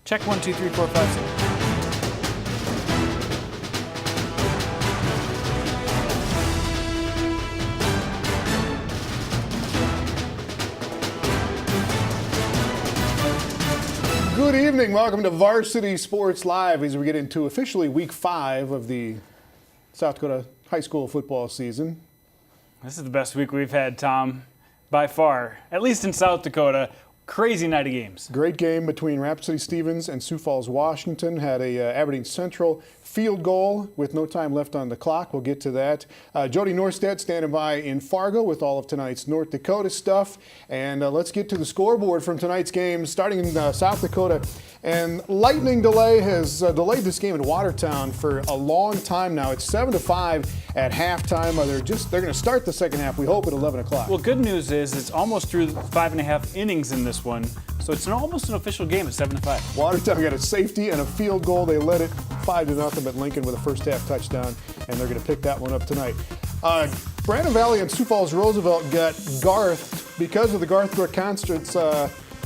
Check 1, 2, 3, 4, 5, 6. Good evening. Welcome to Varsity Sports Live as we get into officially week 5 of the South Dakota high school football season. This is the best week we've had, Tom, by far, at least in South Dakota. Crazy night of games. Great game between Rapid City Stevens and Sioux Falls, Washington. Had a Aberdeen Central field goal with no time left on the clock. We'll get to that. Jody Norstedt standing by in Fargo with all of tonight's North Dakota stuff. And let's get to the scoreboard from tonight's game, starting in South Dakota. And lightning delay has delayed this game in Watertown for a long time now. It's 7-5 at halftime. They're going to start the second half, we hope, at 11 o'clock. Well, good news is it's almost through 5.5 innings in this one, so it's almost an official game at 7-5. Watertown got a safety and a field goal. They led it 5-0 at Lincoln with a first half touchdown, and they're going to pick that one up tonight. Brandon Valley and Sioux Falls Roosevelt got Garthed because of the Garth Brook concerts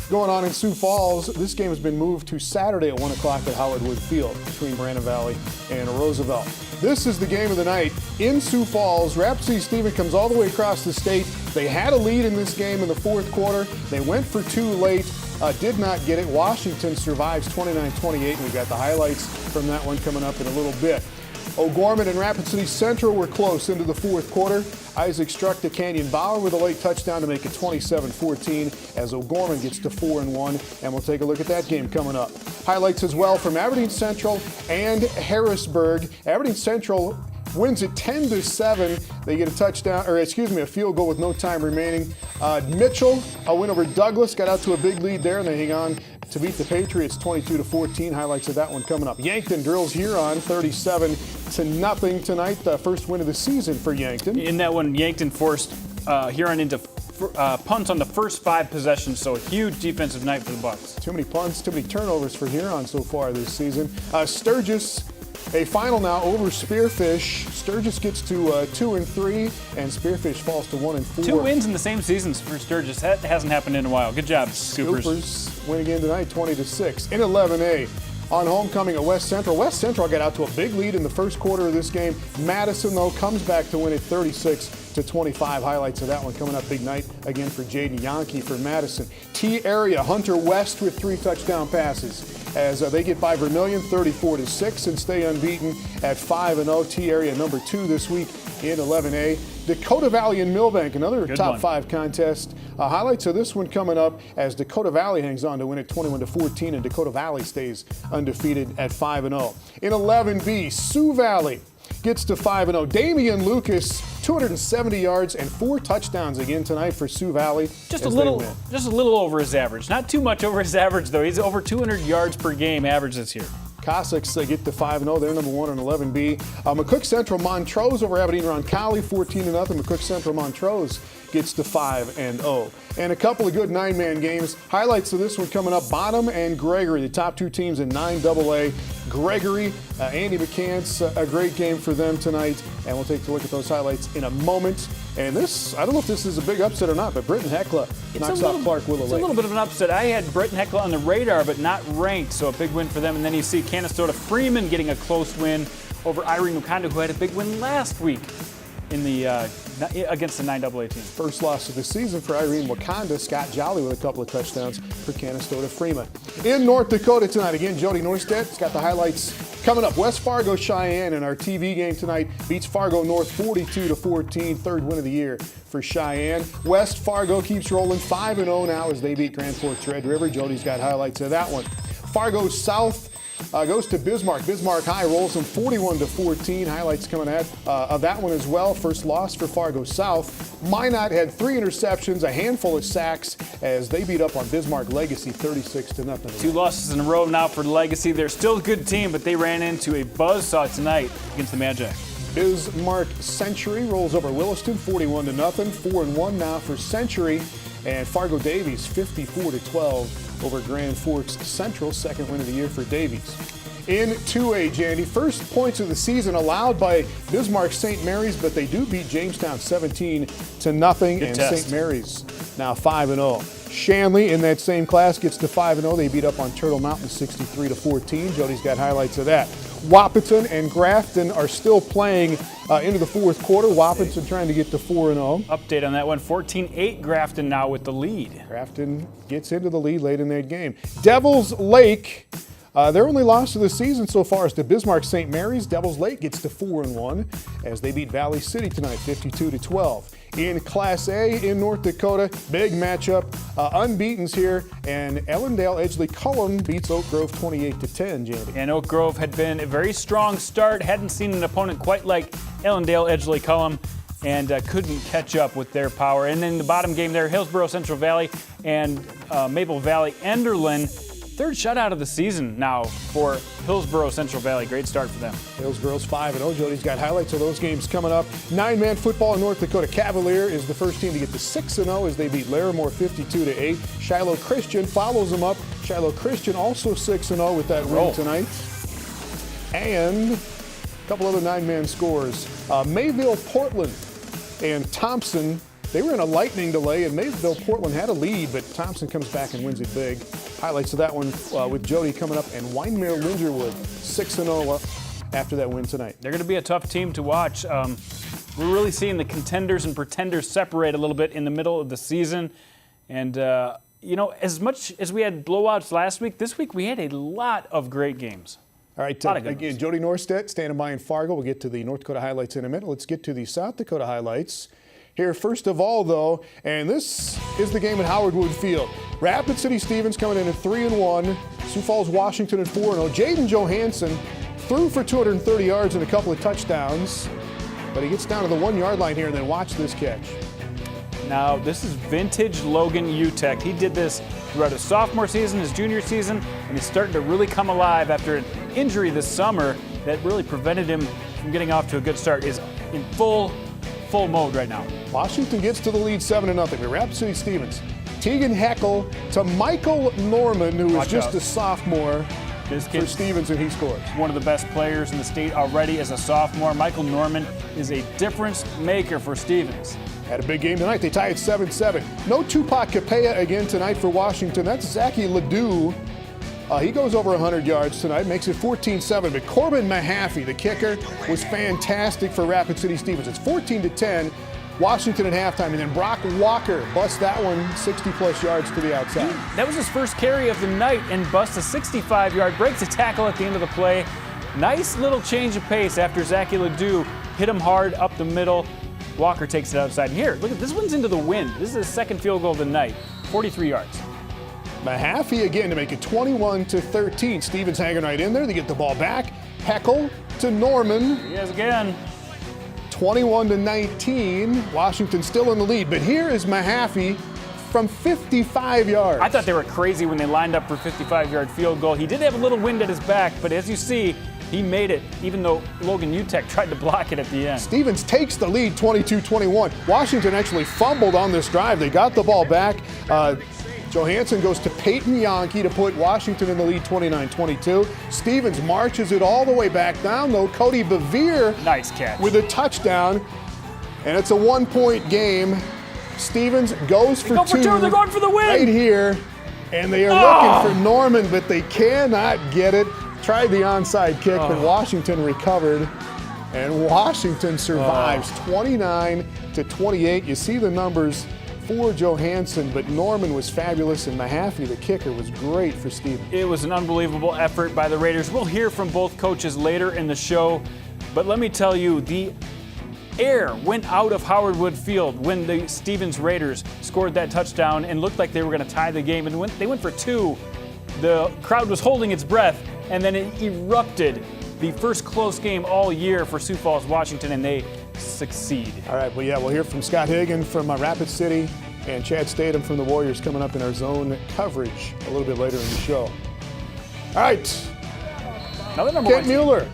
going on in Sioux Falls. This game has been moved to Saturday at 1 o'clock at Howard Wood Field between Brandon Valley and Roosevelt. This is the game of the night in Sioux Falls. Rapid City Stevens comes all the way across the state. They had a lead in this game in the fourth quarter. They went for two late, did not get it. Washington survives 29-28, and we've got the highlights from that one coming up in a little bit. O'Gorman and Rapid City Central were close into the fourth quarter. Isaac struck to Canyon Bauer with a late touchdown to make it 27-14 as O'Gorman gets to 4-1, and we'll take a look at that game coming up. Highlights as well from Aberdeen Central and Harrisburg. Aberdeen Central wins it 10-7. They get a field goal with no time remaining. Mitchell, a win over Douglas, got out to a big lead there, and they hang on to beat the Patriots 22-14. Highlights of that one coming up. Yankton drills Huron 37-0 tonight. The first win of the season for Yankton. In that one, Yankton forced Huron into punts on the first 5 possessions, so a huge defensive night for the Bucks. Too many punts, too many turnovers for Huron so far this season. Sturgis, a final now over Spearfish. Sturgis gets to 2-3, and Spearfish falls to 1-4. 2 wins in the same season for Sturgis. That hasn't happened in a while. Good job, Scoopers. Scoopers win again tonight, 20-6. In 11A, on homecoming at West Central. West Central got out to a big lead in the first quarter of this game. Madison, though, comes back to win it 36-25. Highlights of that one coming up. Big night again for Jaden Yonke for Madison. T-Area, Hunter West with 3 touchdown passes as they get by Vermilion 34-6 and stay unbeaten at 5-0. T-Area number 2 this week in 11A. Dakota Valley and Millbank, another Good top one. 5 contest. Highlights of this one coming up as Dakota Valley hangs on to win it 21-14, and Dakota Valley stays undefeated at 5-0. In 11B, Sioux Valley gets to 5-0. Damian Lucas, 270 yards and 4 touchdowns again tonight for Sioux Valley. Just a little over his average. Not too much over his average, though. He's over 200 yards per game average this year. Cossacks get to 5-0. They're number 1 in 11B. McCook Central Montrose over Aberdeen Roncalli, 14-0. McCook Central Montrose gets to 5-0. And a couple of good 9-man games. Highlights of this one coming up. Bonham and Gregory, the top 2 teams in 9AA. Gregory, Andy McCants, a great game for them tonight. And we'll take a look at those highlights in a moment. And this, I don't know if this is a big upset or not, but Britton Heckla knocks off Clark Willow Lake. It's a little bit of an upset. I had Britton Heckla on the radar, but not ranked, so a big win for them. And then you see Canastota Freeman getting a close win over Irene Wakanda, who had a big win last week in the against the 9AA team. First loss of the season for Irene Wakanda. Scott Jolly with a couple of touchdowns for Canastota Freeman. In North Dakota tonight, again, Jody Norstedt's got the highlights coming up. West Fargo Cheyenne in our TV game tonight beats Fargo North 42-14, third win of the year for Cheyenne. West Fargo keeps rolling 5-0 now as they beat Grand Forks Red River. Jody's got highlights of that one. Fargo South goes to Bismarck. Bismarck High rolls them 41-14. Highlights coming of that one as well. First loss for Fargo South. Minot had 3 interceptions, a handful of sacks as they beat up on Bismarck Legacy 36-0. 2 losses in a row now for Legacy. They're still a good team, but they ran into a buzzsaw tonight against the Magi. Bismarck Century rolls over Williston 41-0. 4-1 now for Century. And Fargo Davies 54-12 over Grand Forks Central, second win of the year for Davies. in 2A, Jandy. First points of the season allowed by Bismarck St. Mary's, but they do beat Jamestown 17-0, and St. Mary's now 5-0. Shanley in that same class gets to 5-0. They beat up on Turtle Mountain 63-14. Jody's got highlights of that. Wapaton and Grafton are still playing into the fourth quarter. Wapaton trying to get to 4-0. Update on that one, 14-8 Grafton now with the lead. Grafton gets into the lead late in that game. Devils Lake, their only loss of the season so far is to Bismarck St. Mary's. Devils Lake gets to 4-1 as they beat Valley City tonight 52-12. In Class A in North Dakota, big matchup, unbeatens here, and Ellendale Edgeley Cullum beats Oak Grove 28-10, Jandy. And Oak Grove had been a very strong start, hadn't seen an opponent quite like Ellendale Edgeley Cullum, and couldn't catch up with their power. And then the bottom game there, Hillsborough Central Valley and Maple Valley Enderlin. Third shutout of the season now for Hillsborough Central Valley. Great start for them. Hillsborough's 5-0. Jody's got highlights of those games coming up. 9-man football in North Dakota. Cavalier is the first team to get to 6-0 as they beat Larimore 52-8. Shiloh Christian follows them up. Shiloh Christian also 6-0 with that win tonight. And a couple other 9-man scores. Mayville, Portland, and Thompson. They were in a lightning delay, and Mayville Portland had a lead, but Thompson comes back and wins it big. Highlights of that one with Jody coming up, and Wyndmere Lingerwood 6-0 after that win tonight. They're going to be a tough team to watch. We're really seeing the contenders and pretenders separate a little bit in the middle of the season. And, you know, as much as we had blowouts last week, this week we had a lot of great games. All right, again, Jody Norstedt standing by in Fargo. We'll get to the North Dakota highlights in a minute. Let's get to the South Dakota highlights. Here, first of all, though, and this is the game at Howard Wood Field. Rapid City Stevens coming in at 3-1. Sioux Falls, Washington at 4-0. Jaden Johansson threw for 230 yards and a couple of touchdowns, but he gets down to the 1-yard line here, and then watch this catch. Now, this is vintage Logan Utech. He did this throughout his sophomore season, his junior season, and he's starting to really come alive after an injury this summer that really prevented him from getting off to a good start. Is in full mode right now. Washington gets to the lead 7-0. We Rapid City Stevens. Tegan Heckel to Michael Norman, who is just a sophomore for Stevens, and he scores. One of the best players in the state already as a sophomore. Michael Norman is a difference maker for Stevens. Had a big game tonight. They tie at 7-7. No Tupac Capella again tonight for Washington. That's Zachy Ledoux. He goes over 100 yards tonight, makes it 14-7. But Corbin Mahaffey, the kicker, was fantastic for Rapid City Stevens. It's 14-10. Washington at halftime, and then Brock Walker busts that one 60-plus yards to the outside. That was his first carry of the night and busts a 65-yard, breaks a tackle at the end of the play. Nice little change of pace after Zachy Ledoux hit him hard up the middle. Walker takes it outside. Here, look at this one's into the wind. This is his second field goal of the night, 43 yards. Mahaffey again to make it 21-13. Stevens hanging right in there. They get the ball back. Heckel to Norman. He is again. 21-19. Washington still in the lead. But here is Mahaffey from 55 yards. I thought they were crazy when they lined up for 55-yard field goal. He did have a little wind at his back, but as you see, he made it, even though Logan Utech tried to block it at the end. Stevens takes the lead 22-21. Washington actually fumbled on this drive. They got the ball back. Johansson goes to Peyton Yonke to put Washington in the lead 29-22. Stevens marches it all the way back down, though. Cody Bevere nice catch with a touchdown, and it's a 1-point game. Stevens goes for two. They're going for the win. Right here, and they are looking for Norman, but they cannot get it. Tried the onside kick, but Washington recovered, and Washington survives 29-28. You see the numbers for Johansson, but Norman was fabulous, and Mahaffey, the kicker, was great for Stevens. It was an unbelievable effort by the Raiders. We'll hear from both coaches later in the show, but let me tell you, the air went out of Howard Wood Field when the Stevens Raiders scored that touchdown and looked like they were going to tie the game, and they went for two. The crowd was holding its breath, and then it erupted. The first close game all year for Sioux Falls, Washington, and they succeed. All right, well, yeah, we'll hear from Scott Hagan from Rapid City and Chad Statham from the Warriors coming up in our zone coverage a little bit later in the show. All right, Another number Kent one Mueller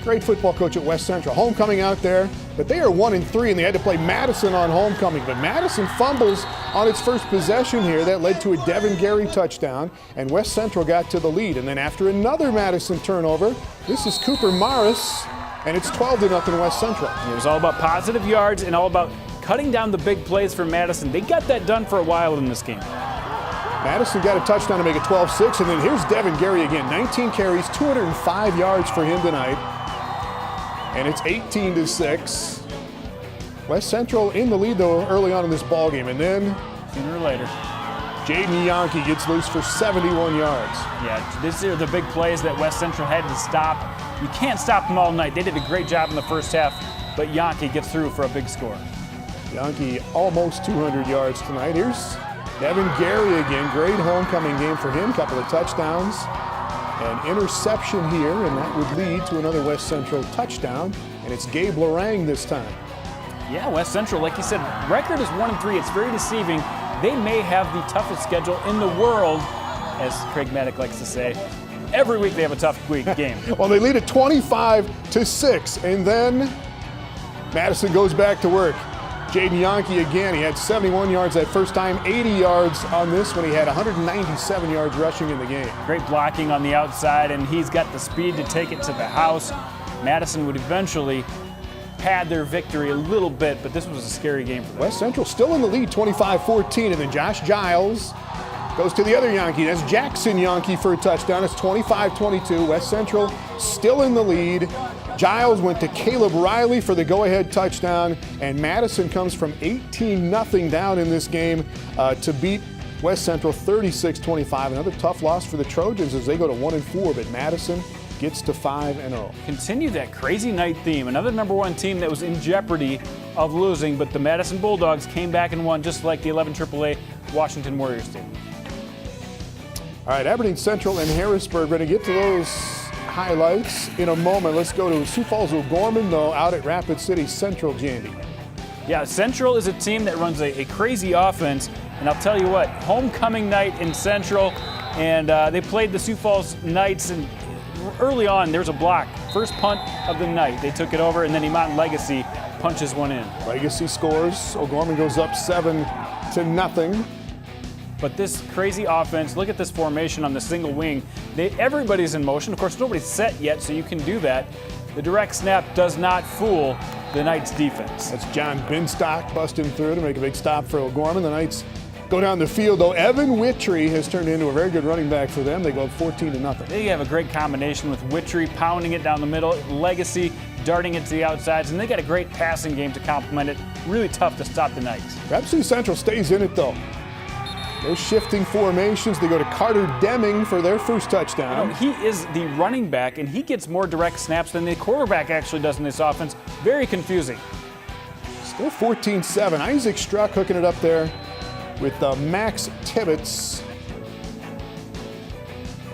Great football coach at West Central. Homecoming out there, but they are 1-3, and they had to play Madison on homecoming. But Madison fumbles on its first possession here. That led to a Devin Gary touchdown, and West Central got to the lead. And then after another Madison turnover, this is Cooper Morris, and it's 12-0 West Central. It was all about positive yards and all about cutting down the big plays for Madison. They got that done for a while in this game. Madison got a touchdown to make it 12-6, and then here's Devin Gary again. 19 carries, 205 yards for him tonight. And it's 18-6. West Central in the lead, though, early on in this ball game. And then, sooner or later, Jaden Yankee gets loose for 71 yards. Yeah, these are the big plays that West Central had to stop. You can't stop them all night. They did a great job in the first half, but Yankee gets through for a big score. Yankee almost 200 yards tonight. Here's Devin Gary again. Great homecoming game for him. Couple of touchdowns. An interception here, and that would lead to another West Central touchdown. And it's Gabe Lorang this time. Yeah, West Central, like you said, record is 1-3. It's very deceiving. They may have the toughest schedule in the world, as Craig Maddock likes to say. Every week they have a tough game. Well, they lead at 25-6, and then Madison goes back to work. Jaden Yankee again. He had 71 yards that first time, 80 yards on this one. He had 197 yards rushing in the game. Great blocking on the outside, and he's got the speed to take it to the house. Madison would eventually pad their victory a little bit, but this was a scary game for them. West Central still in the lead, 25-14, and then Josh Giles goes to the other Yankee. That's Jackson Yankee for a touchdown. It's 25-22. West Central still in the lead. Giles went to Caleb Riley for the go-ahead touchdown, and Madison comes from 18-0 down in this game to beat West Central 36-25. Another tough loss for the Trojans as they go to 1-4, but Madison gets to 5-0. Continue that crazy night theme. Another #1 team that was in jeopardy of losing, but the Madison Bulldogs came back and won just like the 11 AAA Washington Warriors did. All right, Aberdeen Central and Harrisburg. We're going to get to those highlights in a moment. Let's go to Sioux Falls O'Gorman, though, out at Rapid City Central, Jandy. Yeah, Central is a team that runs a crazy offense, and I'll tell you what, homecoming night in Central, and they played the Sioux Falls Knights, and early on there was a block. First punt of the night, they took it over, and then Emont Legacy punches one in. Legacy scores. O'Gorman goes up 7-0. But this crazy offense, look at this formation on the single wing. Everybody's in motion. Of course, nobody's set yet, so you can do that. The direct snap does not fool the Knights defense. That's John Binstock busting through to make a big stop for O'Gorman. The Knights go down the field, though. Evan Witry has turned into a very good running back for them. They go up 14-0. They have a great combination with Witry pounding it down the middle, Legacy darting it to the outsides, and they got a great passing game to complement it. Really tough to stop the Knights. Rapid City Central stays in it, though. Those shifting formations, they go to Carter Deming for their first touchdown. He is the running back, and he gets more direct snaps than the quarterback actually does in this offense. Very confusing. Still 14-7. Isaac Struck hooking it up there with Max Tibbetts.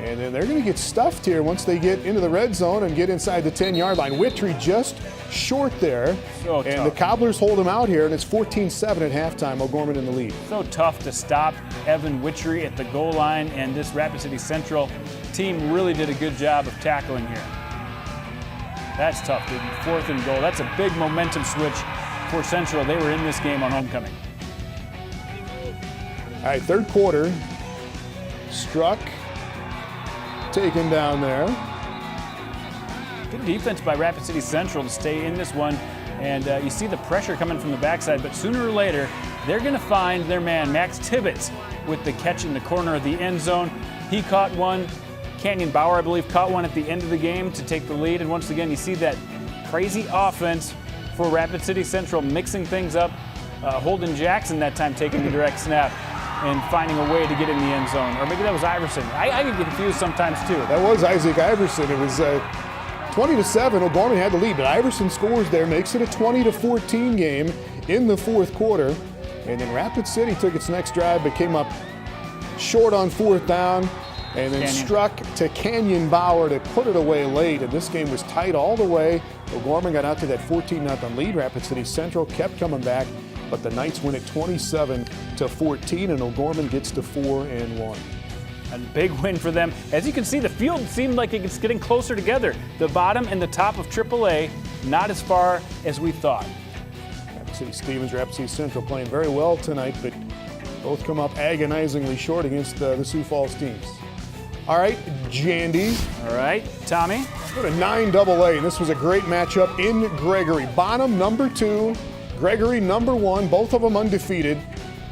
And then they're going to get stuffed here once they get into the red zone and get inside the 10-yard line. Witry just short there. So and tough. the Cobblers hold him out here, and it's 14-7 at halftime. O'Gorman in the lead. So tough to stop Evan Witry at the goal line, and this Rapid City Central team really did a good job of tackling here. That's tough, dude. 4th and goal. That's a big momentum switch for Central. They were in this game on homecoming. All right, third quarter. Struck, taken down there. Good defense by Rapid City Central to stay in this one. And you see the pressure coming from the backside, but sooner or later, they're going to find their man, Max Tibbetts, with the catch in the corner of the end zone. He caught one. Canyon Bauer, I believe, caught one at the end of the game to take the lead. And once again, you see that crazy offense for Rapid City Central mixing things up. Holden Jackson that time taking the direct snap and finding a way to get in the end zone. Or maybe that was Iverson. I get confused sometimes, too. That was Isaac Iverson. It was 20-7. O'Gorman had the lead, but Iverson scores there, makes it a 20-14 game in the fourth quarter. And then Rapid City took its next drive, but came up short on 4th down, and then struck to Canyon Bauer to put it away late. And this game was tight all the way. O'Gorman got out to that 14-0 lead. Rapid City Central kept coming back, but the Knights win it 27-14, and O'Gorman gets to 4-1. A big win for them. As you can see, the field seemed like it's getting closer together. The bottom and the top of AAA, not as far as we thought. Rapid City Stevens, Rapid City Central playing very well tonight, but both come up agonizingly short against the Sioux Falls teams. All right, Jandy. All right, Tommy. Go to 9AA, and this was a great matchup in Gregory. Bonham, number 2, Gregory, number 1, both of them undefeated,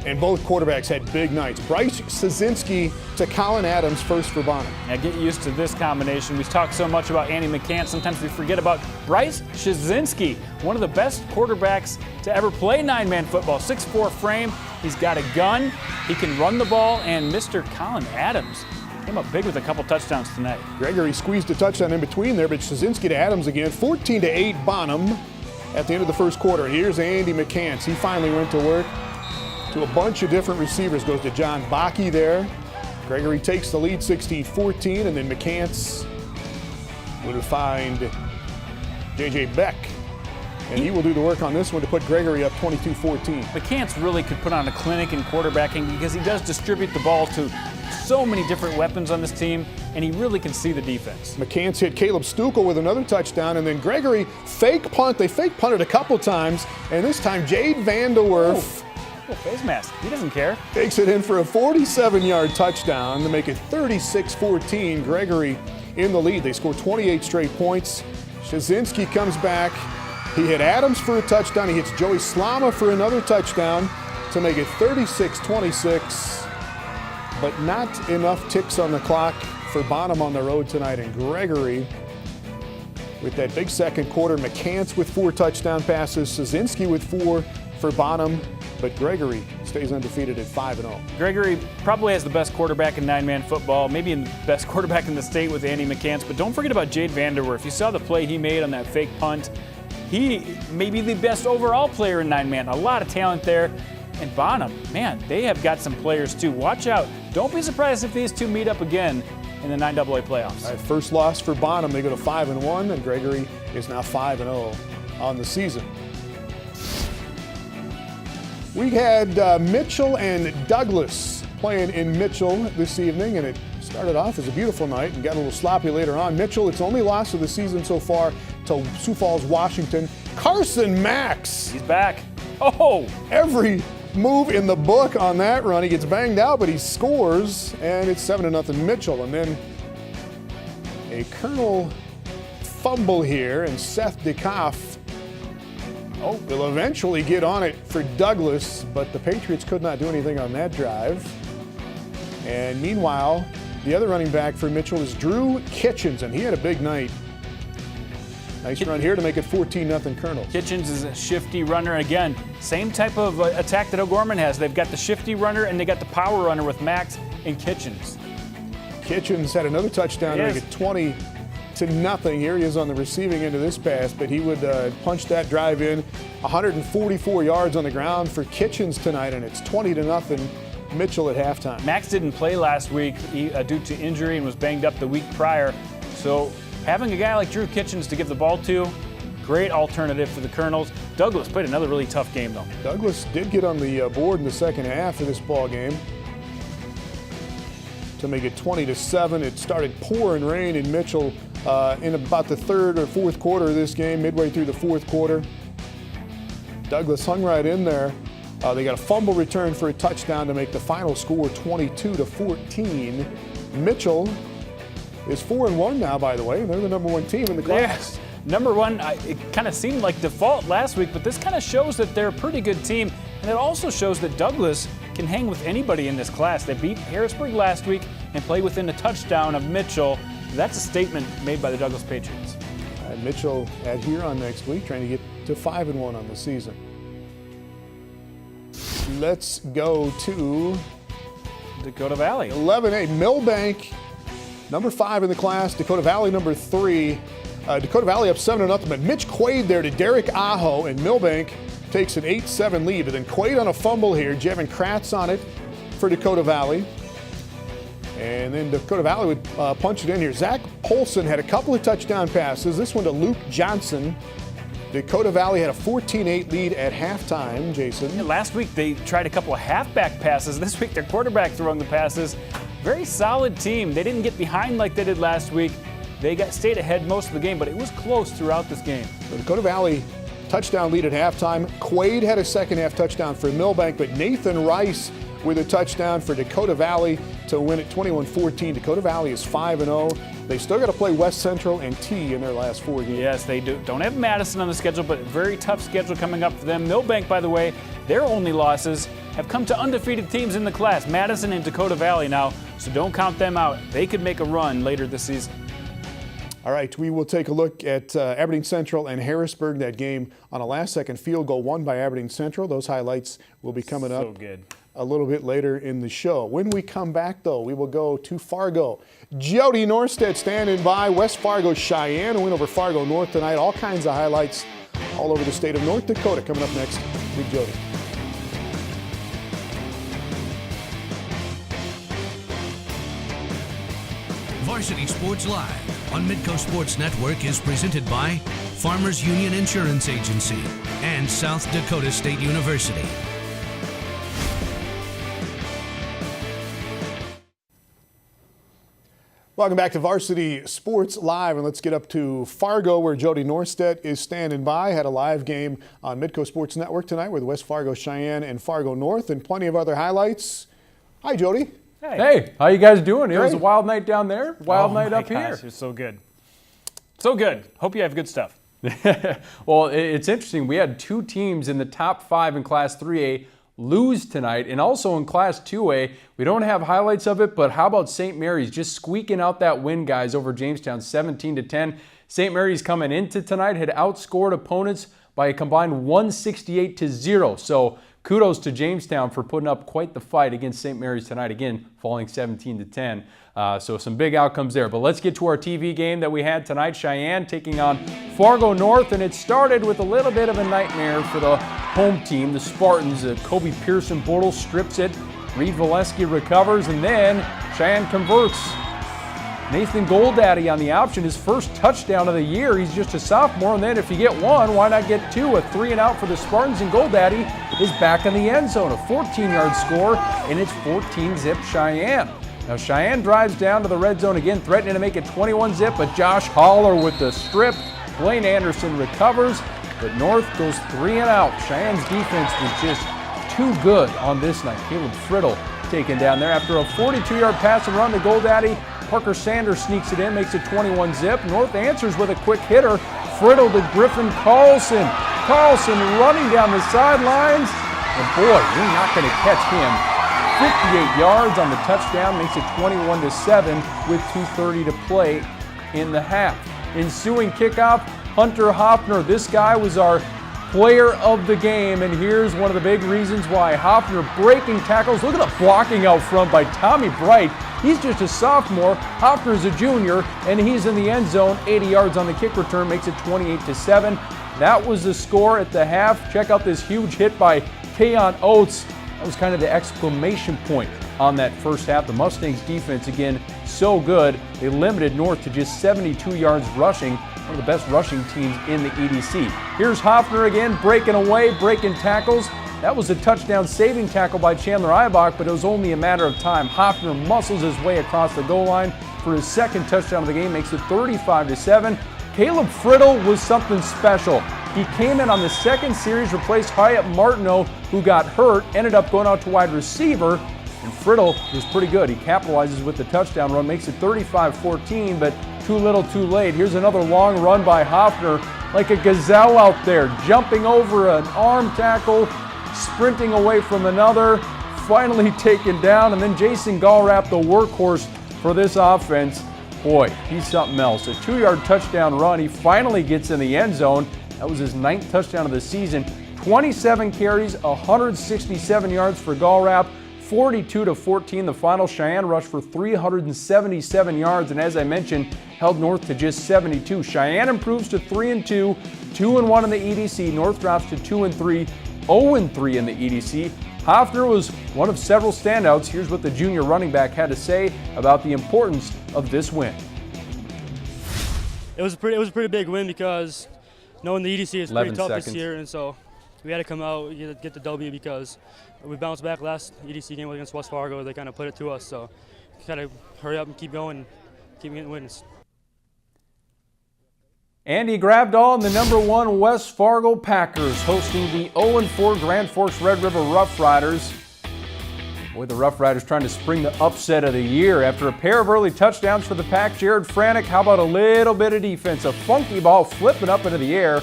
and both quarterbacks had big nights. Bryce Szynski to Colin Adams, first for Bonham. Now get used to this combination. We talk so much about Andy McCann. Sometimes we forget about Bryce Szynski, one of the best quarterbacks to ever play 9-man football. 6'4" frame. He's got a gun. He can run the ball. And Mr. Colin Adams came up big with a couple touchdowns tonight. Gregory squeezed a touchdown in between there, but Szynski to Adams again. 14-8 Bonham at the end of the first quarter. And here's Andy McCann. He finally went to work. To a bunch of different receivers, goes to John Bakke there. Gregory takes the lead 16-14, and then McCants will find J.J. Beck. And he will do the work on this one to put Gregory up 22-14. McCants really could put on a clinic in quarterbacking because he does distribute the ball to so many different weapons on this team, and he really can see the defense. McCants hit Caleb Stukel with another touchdown, and then Gregory fake punt. They fake punted a couple times, and this time Jade Vanderwerf face mask. He doesn't care. Takes it in for a 47-yard touchdown to make it 36-14. Gregory in the lead. They score 28 straight points. Szynski comes back. He hit Adams for a touchdown. He hits Joey Slama for another touchdown to make it 36-26. But not enough ticks on the clock for Bonham on the road tonight. And Gregory with that big second quarter. McCants with 4 touchdown passes. Szynski with 4 for Bonham. But Gregory stays undefeated at 5-0. Gregory probably has the best quarterback in 9-man football, maybe the best quarterback in the state with Andy McCants. But don't forget about Jade Vanderwerf. You saw the play he made on that fake punt. He may be the best overall player in 9-man. A lot of talent there. And Bonham, man, they have got some players too. Watch out. Don't be surprised if these two meet up again in the 9AA playoffs. All right, first loss for Bonham. They go to 5-1, and Gregory is now 5-0 on the season. We had Mitchell and Douglas playing in Mitchell this evening, and it started off as a beautiful night and got a little sloppy later on. Mitchell, its only loss of the season so far to Sioux Falls, Washington. Carson Max. He's back. Oh! Every move in the book on that run. He gets banged out, but he scores, and it's 7-0 Mitchell. And then a Colonel fumble here, and Seth DeKoff will eventually get on it for Douglas, but the Patriots could not do anything on that drive. And meanwhile, the other running back for Mitchell is Drew Kitchens, and he had a big night. Nice run here to make it 14-0 Colonel. Kitchens is a shifty runner. Again, same type of attack that O'Gorman has. They've got the shifty runner and they got the power runner with Max and Kitchens. Kitchens had another touchdown to make it 20-0. Here he is on the receiving end of this pass, but he would punch that drive in. 144 yards on the ground for Kitchens tonight, and it's 20-0 Mitchell at halftime. Max didn't play last week due to injury and was banged up the week prior. So having a guy like Drew Kitchens to give the ball to, great alternative for the Colonels. Douglas played another really tough game, though. Douglas did get on the board in the second half of this ball game to make it 20-7. It started pouring rain in Mitchell in about the third or fourth quarter of this game, midway through the fourth quarter. Douglas hung right in there. They got a fumble return for a touchdown to make the final score 22-14. Mitchell is 4-1 now, by the way, and they're the number 1 team in the class. Yes. Number 1, it kind of seemed like default last week, but this kind of shows that they're a pretty good team, and it also shows that Douglas can hang with anybody in this class. They beat Harrisburg last week and play within a touchdown of Mitchell. That's a statement made by the Douglas Patriots. Mitchell at Huron next week, trying to get to 5-1 on the season. Let's go to Dakota Valley. 11A, Millbank, number 5 in the class. Dakota Valley, number 3. Dakota Valley up 7-0, but Mitch Quaid there to Derek Aho, and Millbank takes an 8-7 lead. But then Quaid on a fumble here. Jevin Kratz on it for Dakota Valley. And then Dakota Valley would punch it in here. Zach Polson had a couple of touchdown passes. This one to Luke Johnson. Dakota Valley had a 14-8 lead at halftime, Jason. Yeah, last week they tried a couple of halfback passes. This week their quarterback throwing the passes. very solid team. They didn't get behind like they did last week. They stayed ahead most of the game, but it was close throughout this game. So Dakota Valley touchdown lead at halftime. Quaid had a second half touchdown for Millbank, but Nathan Rice with a touchdown for Dakota Valley to win it 21-14. Dakota Valley is 5-0. They still got to play West Central and T in their last 4 games. Yes, they do. Don't have Madison on the schedule, but a very tough schedule coming up for them. Millbank, by the way, their only losses have come to undefeated teams in the class, Madison and Dakota Valley now, so don't count them out. They could make a run later this season. All right, we will take a look at Aberdeen Central and Harrisburg, that game on a last-second field goal won by Aberdeen Central. Those highlights will be coming up a little bit later in the show. When we come back, though, we will go to Fargo. Jody Norstedt standing by. West Fargo Cheyenne, a win over Fargo North tonight. All kinds of highlights all over the state of North Dakota coming up next with Jody. Varsity Sports Live on Midco Sports Network is presented by Farmers Union Insurance Agency and South Dakota State University. Welcome back to Varsity Sports Live, and let's get up to Fargo where Jody Norstedt is standing by. Had a live game on Midco Sports Network tonight with West Fargo Cheyenne and Fargo North, and plenty of other highlights. Hi, Jody. Hey, how you guys doing? It was a wild night down there, wild night up here. It was so good. So good. Hope you have good stuff. Well, it's interesting. We had 2 teams in the top 5 in Class 3A lose tonight, and also in Class 2A. We don't have highlights of it, but how about St. Mary's just squeaking out that win, guys, over Jamestown 17-10. St. Mary's coming into tonight had outscored opponents by a combined 168-0. So kudos to Jamestown for putting up quite the fight against St. Mary's tonight, again, falling 17-10. So some big outcomes there. But let's get to our TV game that we had tonight. Cheyenne taking on Fargo North, and it started with a little bit of a nightmare for the home team, the Spartans. Kobe Pearson-Bortle strips it. Reed Valesky recovers, and then Cheyenne converts. Nathan Goldaddy on the option, his first touchdown of the year. He's just a sophomore, and then if you get one, why not get 2? A 3-and-out for the Spartans, and Goldaddy is back in the end zone. A 14-yard score, and it's 14-zip Cheyenne. Now Cheyenne drives down to the red zone again, threatening to make it 21-zip, but Josh Holler with the strip. Blaine Anderson recovers, but North goes 3-and-out. Cheyenne's defense was just too good on this night. Caleb Friddle taken down there after a 42-yard pass and run to Goldaddy. Parker Sanders sneaks it in, makes it 21-zip. North answers with a quick hitter. Friddle to Griffin Carlson. Carlson running down the sidelines. And boy, you're not going to catch him. 58 yards on the touchdown, makes it 21-7 with 2:30 to play in the half. Ensuing kickoff, Hunter Hoffner. This guy was our player of the game, and here's one of the big reasons why. Hoffner breaking tackles. Look at the blocking out front by Tommy Bright. He's just a sophomore. Hoffner's a junior, and he's in the end zone. 80 yards on the kick return, makes it 28-7. That was the score at the half. Check out this huge hit by Keon Oates. That was kind of the exclamation point on that first half. The Mustangs defense, again, so good. They limited North to just 72 yards rushing, one of the best rushing teams in the EDC. Here's Hoffner again, breaking away, breaking tackles. That was a touchdown saving tackle by Chandler Eibach, but it was only a matter of time. Hoffner muscles his way across the goal line for his second touchdown of the game, makes it 35-7. Caleb Friddle was something special. He came in on the second series, replaced Hyatt Martineau, who got hurt, ended up going out to wide receiver, and Friddle was pretty good. He capitalizes with the touchdown run, makes it 35-14, but too little too late. Here's another long run by Hoffner, like a gazelle out there, jumping over an arm tackle, sprinting away from another, finally taken down, and then Jason Gallrap, the workhorse for this offense. Boy, he's something else. A 2-yard touchdown run. He finally gets in the end zone. That was his 9th touchdown of the season. 27 carries, 167 yards for Gallrap. 42-14, the final. Cheyenne rushed for 377 yards, and as I mentioned, held North to just 72. Cheyenne improves to 3-2, 2-1 in the EDC. North drops to 2-3, 0-3 in the EDC. Hoffner was one of several standouts. Here's what the junior running back had to say about the importance of this win. It was a pretty big win because knowing the EDC is pretty tough this year, and so we had to come out and get the W because we bounced back last EDC game against West Fargo. They kind of put it to us, so gotta hurry up and keep going, keep getting wins. And he grabbed all in the number 1 West Fargo Packers, hosting the 0-4 Grand Forks Red River Rough Riders. Boy, the Rough Riders trying to spring the upset of the year. After a pair of early touchdowns for the Pack, Jared Franick, how about a little bit of defense? A funky ball flipping up into the air,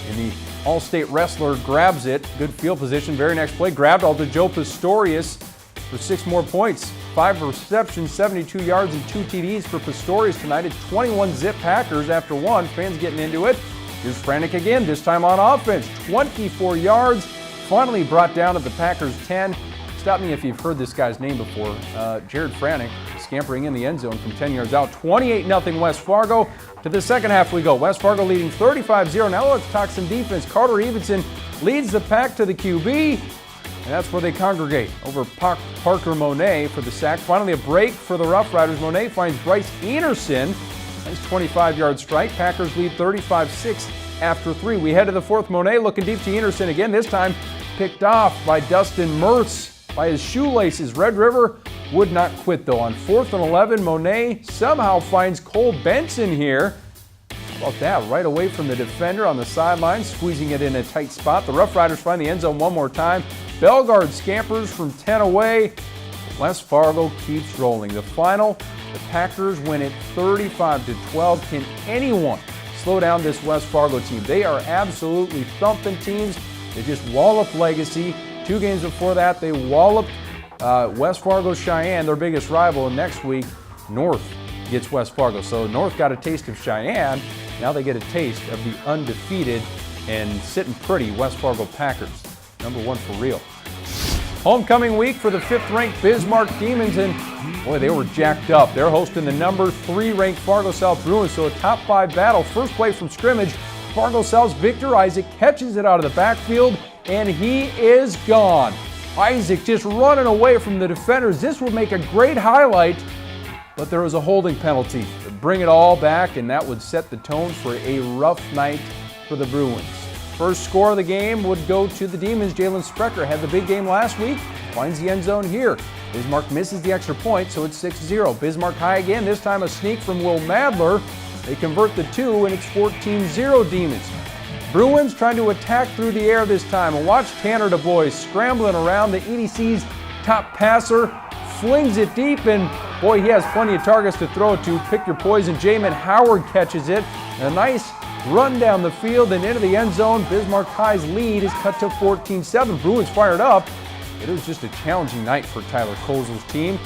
and the All-State wrestler grabs it. Good field position. Very next play, grabbed all to Joe Pistorius for 6 more points. 5 receptions, 72 yards, and 2 TDs for Pistorius tonight. It's 21-zip Packers after 1. Fans getting into it. Here's Franick again, this time on offense. 24 yards, finally brought down at the Packers 10. Stop me if you've heard this guy's name before. Jared Franick scampering in the end zone from 10 yards out. 28-0 West Fargo. To the second half we go. West Fargo leading 35-0. Now let's talk some defense. Carter Evenson leads the Pack to the QB, and that's where they congregate over Parker Monet for the sack. Finally a break for the Rough Riders. Monet finds Bryce Enerson. Nice 25-yard strike. Packers lead 35-6 after 3. We head to the 4th. Monet looking deep to Enerson again. This time picked off by Dustin Mertz by his shoelaces. Red River would not quit though. On 4th and 11, Monet somehow finds Cole Benson here. How about that? Right away from the defender on the sideline, squeezing it in a tight spot. The Rough Riders find the end zone one more time. Bellegarde scampers from 10 away. West Fargo keeps rolling. The final, the Packers win it 35-12. Can anyone slow down this West Fargo team? They are absolutely thumping teams. They just walloped Legacy. 2 games before that, they walloped West Fargo Cheyenne, their biggest rival. And next week, North gets West Fargo. So North got a taste of Cheyenne. Now they get a taste of the undefeated and sitting pretty West Fargo Packers. Number 1 for real. Homecoming week for the 5th-ranked Bismarck Demons, and boy, they were jacked up. They're hosting the number 3-ranked Fargo South Bruins, so a top 5 battle. First play from scrimmage, Fargo South's Victor Isaac catches it out of the backfield, and he is gone. Isaac just running away from the defenders. This would make a great highlight, but there was a holding penalty to bring it all back, and that would set the tone for a rough night for the Bruins. First score of the game would go to the Demons. Jalen Sprecher had the big game last week, finds the end zone here. Bismarck misses the extra point, so it's 6-0. Bismarck high again, this time a sneak from Will Madler. They convert the 2, and it's 14-0 Demons. Bruins trying to attack through the air this time, and watch Tanner DuBois scrambling around. The EDC's top passer flings it deep, and boy, he has plenty of targets to throw it to. Pick your poison. Jamin Howard catches it. And a nice run down the field and into the end zone. Bismarck High's lead is cut to 14-7. Bruins fired up. It was just a challenging night for Tyler Kozel's team.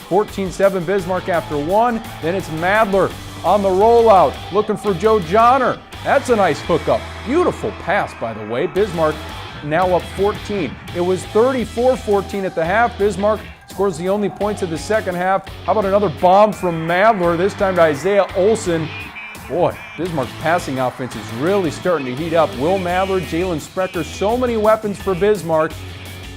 14-7 Bismarck after 1. Then it's Madler on the rollout, looking for Joe Johnner. That's a nice hookup. Beautiful pass, by the way. Bismarck now up 14. It was 34-14 at the half. Bismarck scores the only points of the second half. How about another bomb from Madler, this time to Isaiah Olson. Boy, Bismarck's passing offense is really starting to heat up. Will Madler, Jalen Sprecher, so many weapons for Bismarck,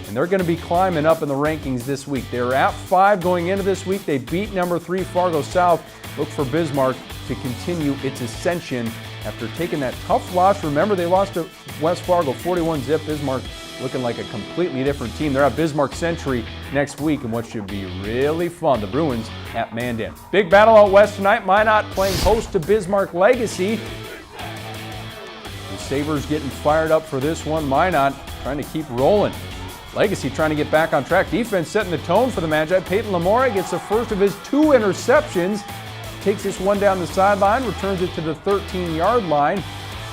and they're going to be climbing up in the rankings this week. They're at 5 going into this week. They beat number 3 Fargo South. Look for Bismarck to continue its ascension after taking that tough loss. Remember, they lost to West Fargo 41-zip. Bismarck looking like a completely different team. They're at Bismarck Century next week in what should be really fun. The Bruins at Mandan. Big battle out west tonight. Minot playing host to Bismarck Legacy. The Sabres getting fired up for this one. Minot trying to keep rolling. Legacy trying to get back on track. Defense setting the tone for the Magi. Peyton Lamore gets the first of his 2 interceptions. Takes this one down the sideline, returns it to the 13-yard line.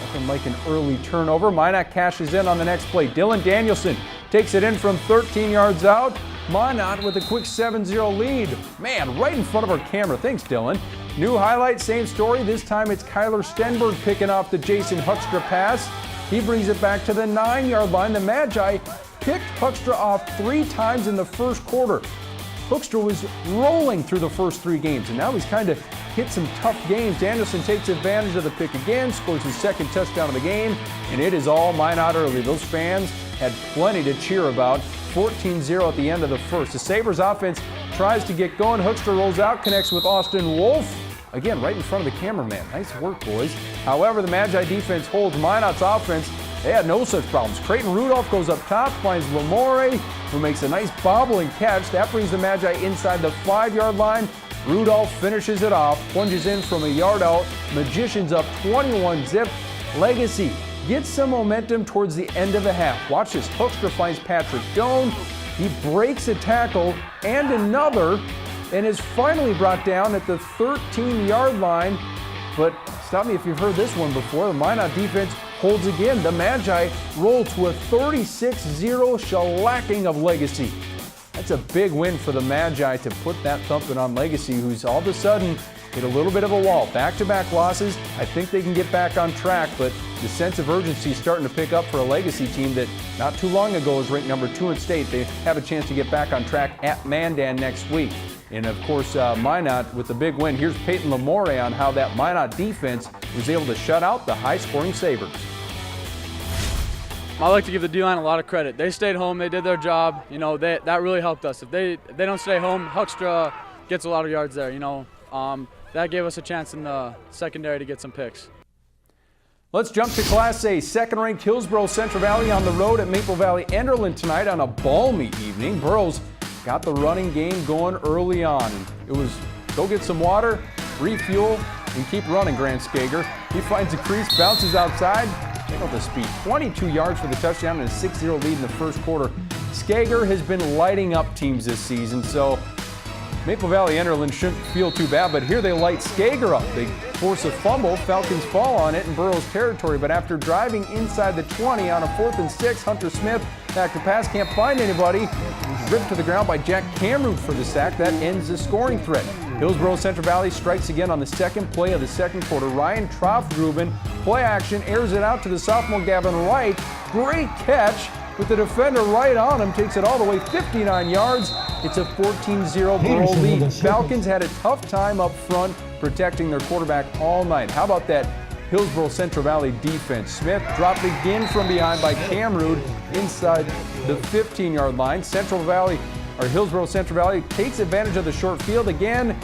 Nothing like an early turnover. Minot cashes in on the next play. Dylan Danielson takes it in from 13 yards out. Minot with a quick 7-0 lead. Man, right in front of our camera. Thanks, Dylan. New highlight, same story. This time it's Kyler Stenberg picking off the Jason Huckstra pass. He brings it back to the 9-yard line. The Magi picked Huckstra off 3 times in the first quarter. Huckstra was rolling through the first 3 games, and now he's kind of hit some tough games. Anderson takes advantage of the pick again, scores his second touchdown of the game, and it is all Minot early. Those fans had plenty to cheer about. 14-0 at the end of the first. The Sabres offense tries to get going. Huckstra rolls out, connects with Austin Wolf. Again, right in front of the cameraman. Nice work, boys. However, the Magi defense holds Minot's offense they had no such problems. Creighton Rudolph goes up top, finds Lamore, who makes a nice bobbling catch. That brings the Magi inside the 5-yard line. Rudolph finishes it off, plunges in from a yard out. Magicians up 21-zip. Legacy gets some momentum towards the end of the half. Watch this. Hoekstra finds Patrick Doan. He breaks a tackle and another, and is finally brought down at the 13-yard line. But stop me if you've heard this one before. The Minot defense holds again. The Magi roll to a 36-0 shellacking of Legacy. That's a big win for the Magi to put that thumping on Legacy, who's all of a sudden hit a little bit of a wall. Back-to-back losses. I think they can get back on track, but the sense of urgency is starting to pick up for a Legacy team that not too long ago was ranked number 2 in state. They have a chance to get back on track at Mandan next week. And of course, Minot with the big win. Here's Peyton Lamore on how that Minot defense was able to shut out the high-scoring Sabres. I like to give the D-line a lot of credit. They stayed home. They did their job. You know, that really helped us. If they don't stay home, Hoekstra gets a lot of yards there. You know, that gave us a chance in the secondary to get some picks. Let's jump to Class A. Second-ranked Hillsboro Central Valley on the road at Maple Valley Enderlin tonight on a balmy evening. Burrows got the running game going early on. And it was go get some water, refuel, and keep running, Grant Skager. He finds a crease, bounces outside. Check out the speed. 22 yards for the touchdown and a 6-0 lead in the first quarter. Skager has been lighting up teams this season, so Maple Valley Enderlin shouldn't feel too bad, but here they light Skager up. They force a fumble, Falcons fall on it in Burrow's territory, but after driving inside the 20 on a 4th and 6, Hunter Smith back to pass, can't find anybody. He's ripped to the ground by Jack Camroot for the sack. That ends the scoring threat. Hillsboro Central Valley strikes again on the second play of the second quarter. Ryan Troftgruben, play action, airs it out to the sophomore Gavin Wright. Great catch with the defender right on him, takes it all the way 59 yards. It's a 14-0 Burrow lead. Falcons had a tough time up front protecting their quarterback all night. How about that Hillsboro Central Valley defense? Smith dropped again from behind by Camroot inside the 15-yard line. Hillsboro Central Valley takes advantage of the short field again.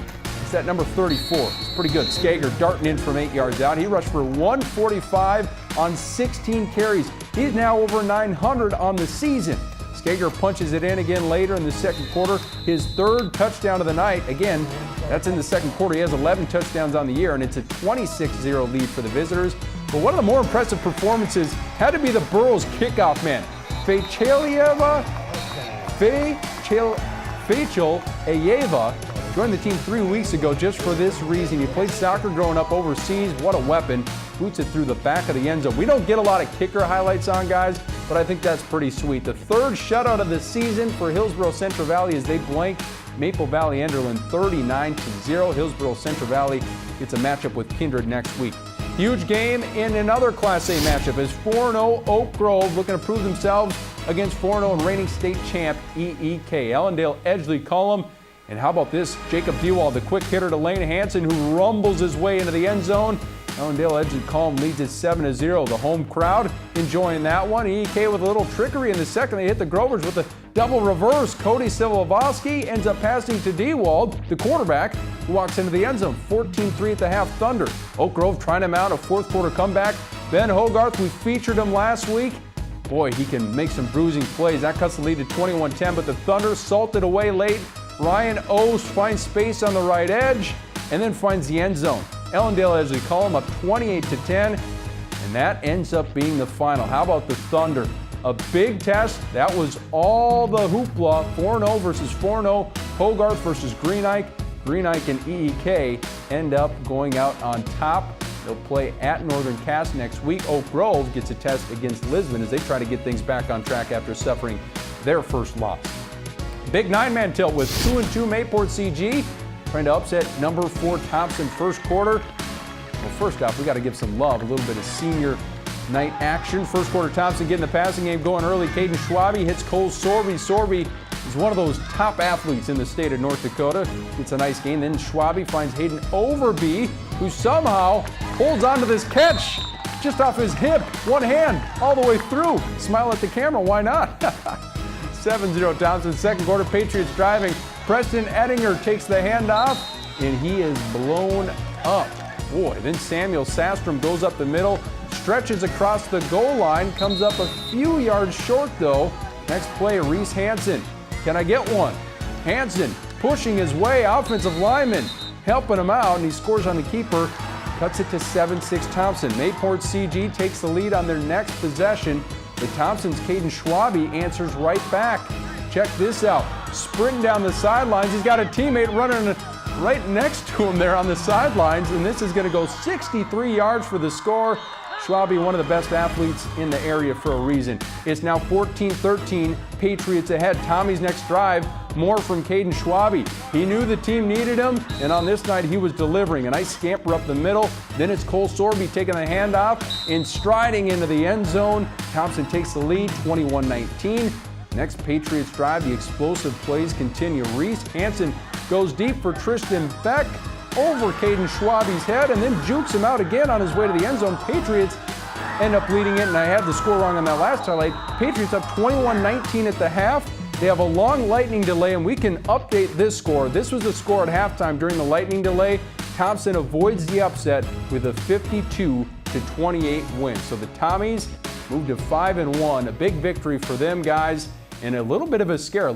It's that number 34. It's pretty good. Skager darting in from 8 yards out. He rushed for 145 on 16 carries. He's now over 900 on the season. Skager punches it in again later in the second quarter. His 3rd touchdown of the night. Again, that's in the second quarter. He has 11 touchdowns on the year, and it's a 26-0 lead for the visitors. But one of the more impressive performances had to be the Burrows kickoff man. Fachel Ayeva joined the team 3 weeks ago just for this reason. He played soccer growing up overseas. What a weapon. Boots it through the back of the end zone. We don't get a lot of kicker highlights on guys, but I think that's pretty sweet. The 3rd shutout of the season for Hillsboro Central Valley as they blank Maple Valley Enderlin 39-0. Hillsboro Central Valley gets a matchup with Kindred next week. Huge game in another Class A matchup as 4-0 Oak Grove looking to prove themselves against 4-0 and reigning state champ EEK. Ellendale Edgley Cullum. And how about this? Jacob Dewald, the quick hitter to Lane Hansen, who rumbles his way into the end zone. Ellendale Edgley Cullum leads it 7-0. The home crowd enjoying that one. EEK with a little trickery in the second. They hit the Grovers with a double reverse. Cody Silovosky ends up passing to Dewald, the quarterback, who walks into the end zone. 14-3 at the half Thunder. Oak Grove trying to mount a 4th quarter comeback. Ben Hogarth, we featured him last week. Boy, he can make some bruising plays. That cuts the lead to 21-10, but the Thunder salted away late. Ryan Oast finds space on the right edge and then finds the end zone. Ellendale Edgley Cullum up 28-10, and that ends up being the final. How about the Thunder? A big test. That was all the hoopla. 4-0 versus 4-0. Hogarth versus Greenike. Greenike and EEK end up going out on top. They'll play at Northern Cass next week. Oak Grove gets a test against Lisbon as they try to get things back on track after suffering their first loss. Big 9-man tilt with 2-2 Mayport CG trying to upset number 4 Thompson first quarter. Well, first off, we got to give some love, a little bit of senior night action. First quarter, Thompson getting the passing game going early. Caden Schwabe hits Cole Sorby. Sorby is one of those top athletes in the state of North Dakota. Gets a nice gain. Then Schwabe finds Hayden Overby, who somehow holds onto this catch just off his hip, one hand, all the way through. Smile at the camera, why not? 7-0 Thompson. Second quarter, Patriots driving. Preston Ettinger takes the handoff, and he is blown up. Boy, then Samuel Sastrom goes up the middle, stretches across the goal line, comes up a few yards short though. Next play, Reese Hansen. Can I get one? Hansen pushing his way, offensive lineman helping him out, and he scores on the keeper. Cuts it to 7-6 Thompson. Mayport CG takes the lead on their next possession. The Thompsons' Caden Schwabe answers right back. Check this out. Sprinting down the sidelines. He's got a teammate running right next to him there on the sidelines, and this is going to go 63 yards for the score. Schwabe, one of the best athletes in the area for a reason. It's now 14-13, Patriots ahead. Tommy's next drive, more from Caden Schwabe. He knew the team needed him, and on this night he was delivering. A nice scamper up the middle. Then it's Cole Sorby taking the handoff and striding into the end zone. Thompson takes the lead, 21-19. Next Patriots drive, the explosive plays continue. Reese Hansen goes deep for Tristan Beck over Caden Schwabe's head and then jukes him out again on his way to the end zone. Patriots end up leading it, and I had the score wrong on that last highlight. Patriots up 21-19 at the half. They have a long lightning delay, and we can update this score. This was the score at halftime during the lightning delay. Thompson avoids the upset with a 52-28 win. So the Tommies move to 5-1, a big victory for them, guys, and a little bit of a scare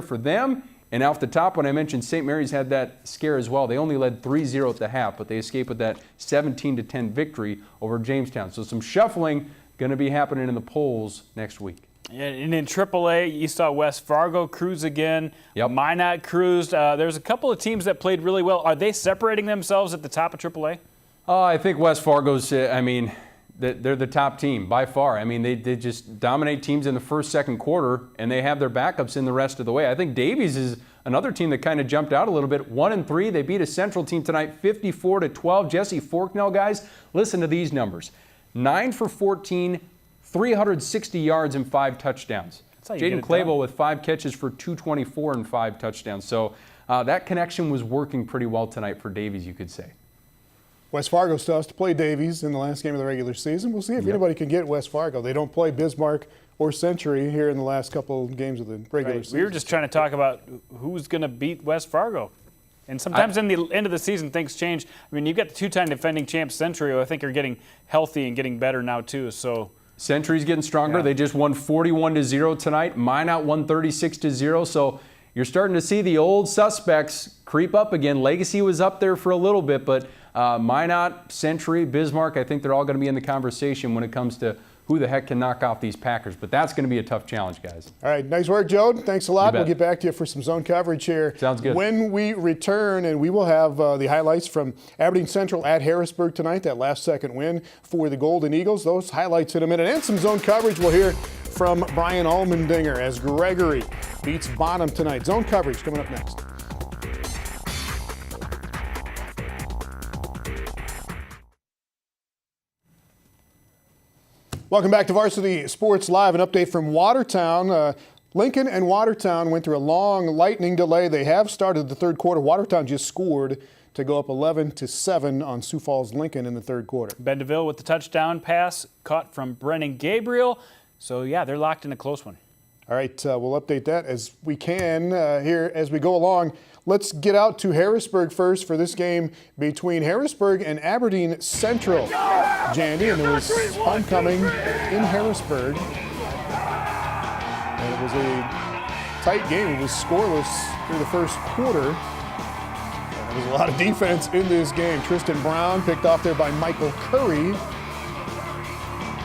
for them. And off the top, when I mentioned St. Mary's had that scare as well, they only led 3-0 at the half, but they escaped with that 17-10 victory over Jamestown. So some shuffling going to be happening in the polls next week. And in AAA, you saw West Fargo cruise again. Yep. Minot cruised. There's a couple of teams that played really well. Are they separating themselves at the top of AAA? I think West Fargo's, they're the top team by far. I mean, they just dominate teams in the first, second quarter, and they have their backups in the rest of the way. I think Davies is another team that kind of jumped out a little bit. 1-3, they beat a Central team tonight, 54-12. Jesse Forknell, guys, listen to these numbers. 9 for 14, 360 yards and 5 touchdowns. Jaden Clavel with 5 catches for 224 and 5 touchdowns. So that connection was working pretty well tonight for Davies, you could say. West Fargo still has to play Davies in the last game of the regular season. We'll see if anybody can get West Fargo. They don't play Bismarck or Century here in the last couple of games of the regular season. We were just trying to talk about who's going to beat West Fargo. And sometimes in the end of the season, things change. I mean, you've got the two-time defending champs, Century, who I think are getting healthy and getting better now, too. So Century's getting stronger. Yeah. They just won 41-0 tonight. Minot won 36-0. So you're starting to see the old suspects creep up again. Legacy was up there for a little bit, but Minot, Century, Bismarck, I think they're all going to be in the conversation when it comes to who the heck can knock off these Packers. But that's going to be a tough challenge, guys. All right, nice work, Joe. Thanks a lot. We'll get back to you for some zone coverage here. Sounds good. When we return, and we will have the highlights from Aberdeen Central at Harrisburg tonight, that last-second win for the Golden Eagles. Those highlights in a minute, and some zone coverage we'll hear from Brian Allmendinger as Gregory beats Bonham tonight. Zone coverage coming up next. Welcome back to Varsity Sports Live. An update from Watertown. Lincoln and Watertown went through a long lightning delay. They have started the third quarter. Watertown just scored to go up 11-7 on Sioux Falls Lincoln in the third quarter. Bendeville with the touchdown pass caught from Brennan Gabriel. So, yeah, they're locked in a close one. All right, we'll update that as we can here as we go along. Let's get out to Harrisburg first for this game between Harrisburg and Aberdeen Central. Jandy, and it was homecoming in Harrisburg. And it was a tight game. It was scoreless through the first quarter. And there was a lot of defense in this game. Tristan Brown picked off there by Michael Curry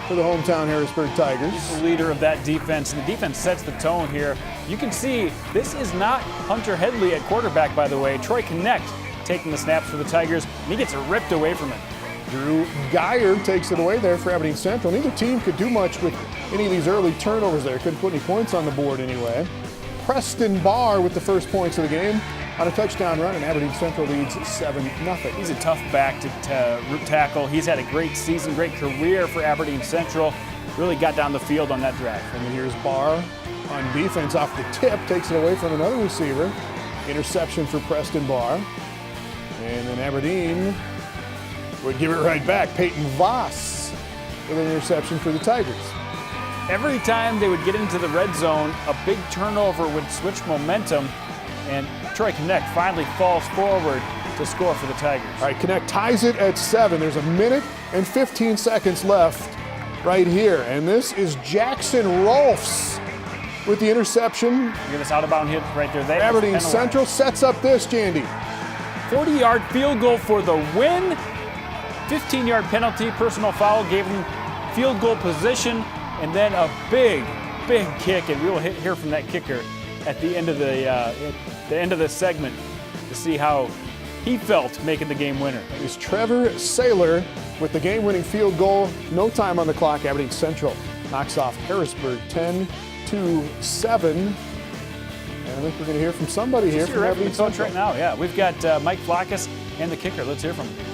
for the hometown Harrisburg Tigers. He's the leader of that defense, and the defense sets the tone here. You can see this is not Hunter Headley at quarterback, by the way. Troy Connect taking the snaps for the Tigers, and he gets it ripped away from him. Drew Geyer takes it away there for Aberdeen Central. Neither team could do much with any of these early turnovers there. Couldn't put any points on the board anyway. Preston Barr with the first points of the game on a touchdown run, and Aberdeen Central leads 7-0. He's a tough back to tackle. He's had a great season, great career for Aberdeen Central. Really got down the field on that drive. And then here's Barr on defense off the tip, takes it away from another receiver. Interception for Preston Barr. And then Aberdeen would give it right back. Peyton Voss with an interception for the Tigers. Every time they would get into the red zone, a big turnover would switch momentum, and Troy Connect finally falls forward, to score for the Tigers. All right, Connect ties it at 7. There's a minute and 15 seconds left right here. And this is Jackson Rolfs with the interception. Look at this out-of-bound hit right there. Aberdeen Central sets up this, Jandy. 40-yard field goal for the win. 15-yard penalty, personal foul, gave him field goal position, and then a big kick, and we will hear from that kicker at the end of the segment to see how he felt making the game winner. It was Trevor Saylor with the game-winning field goal. No time on the clock. Aberdeen Central knocks off Harrisburg 10-7. And I think we're going to hear from somebody here from Aberdeen Central right now. Yeah, we've got Mike Flackus and the kicker. Let's hear from him.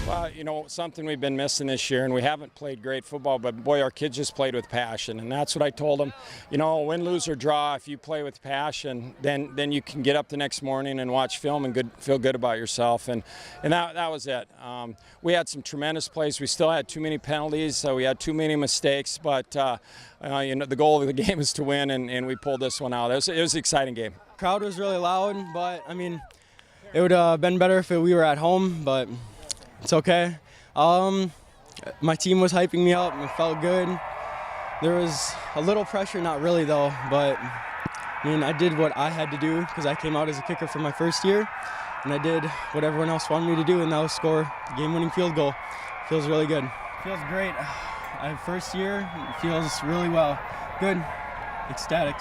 Well, you know, something we've been missing this year, and we haven't played great football, but boy, our kids just played with passion, and that's what I told them. You know, win, lose, or draw, if you play with passion, then you can get up the next morning and watch film and feel good about yourself, and that was it. We had some tremendous plays. We still had too many penalties, so we had too many mistakes, but you know, the goal of the game is to win, and we pulled this one out. It was an exciting game. Crowd was really loud, but I mean, it would have been better if we were at home, but it's okay. My team was hyping me up and it felt good. There was a little pressure, not really though, but I mean, I did what I had to do because I came out as a kicker for my first year, and I did what everyone else wanted me to do, and that was score the game-winning field goal. Feels really good. Feels great. First year, it feels really well. Good. Ecstatic.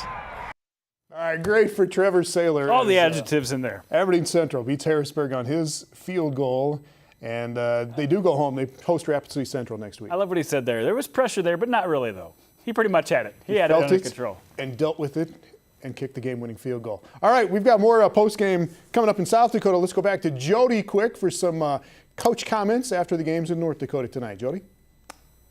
All right, great for Trevor Saylor. All the adjectives in there. Aberdeen Central beats Harrisburg on his field goal. And they do go home. They host Rapid City Central next week. I love what he said there. There was pressure there, but not really, though. He pretty much had it. He had it under control. And dealt with it and kicked the game-winning field goal. All right, we've got more post-game coming up in South Dakota. Let's go back to Jody quick for some coach comments after the games in North Dakota tonight. Jody?